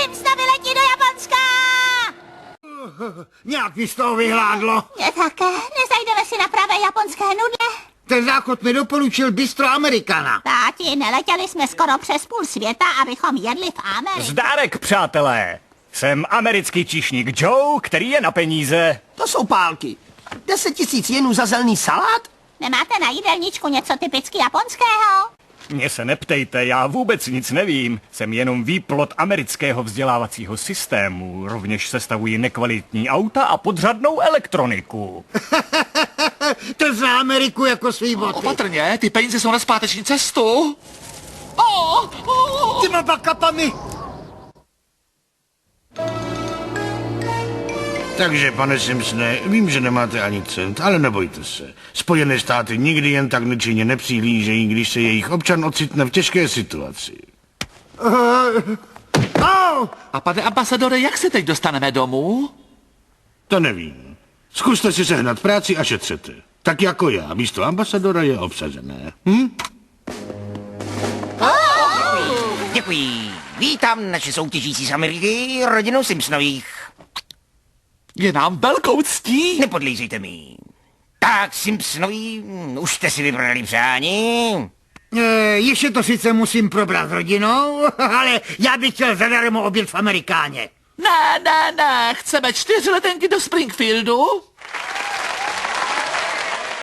Simpsonovi letí do Japonska! Nějak mi z toho vyhládlo. Mě také. Nezajdeme si na pravé japonské nudle. Ten záchod mi doporučil bistro Americana. Táti, neletěli jsme skoro přes půl světa, abychom jedli v Americe. Zdárek, přátelé! Jsem americký číšník Joe, který je na peníze. To jsou pálky. 10 000 jenů za zelený salát? Nemáte na jídelníčku něco typicky japonského? Mně se neptejte, já vůbec nic nevím. Jsem jenom výplod amerického vzdělávacího systému. Rovněž sestavuji nekvalitní auta a podřadnou elektroniku. To zná Ameriku jako svý boty. Opatrně, ty peníze jsou na zpáteční cestu. Těma bakapami. Takže, pane Simpsone, vím, že nemáte ani cent, ale nebojte se. Spojené státy nikdy jen tak nečinně nepřihlížejí, když se jejich občan ocitne v těžké situaci. A pane ambasadore, jak se teď dostaneme domů? To nevím. Zkuste si sehnat práci a šetřete. Tak jako já, místo ambasadora je obsazené. Děkuji. Vítám naše soutěžící z Ameriky, rodinu Simpsonových. Je nám velkou ctí. Nepodlízejte mi. Tak, Simpsonoví, už jste si vybrali přání? Ještě to sice musím probrat s rodinou, ale já bych chtěl zadarmo oběd v Amerikáně. Ne, chceme 4 letenky do Springfieldu.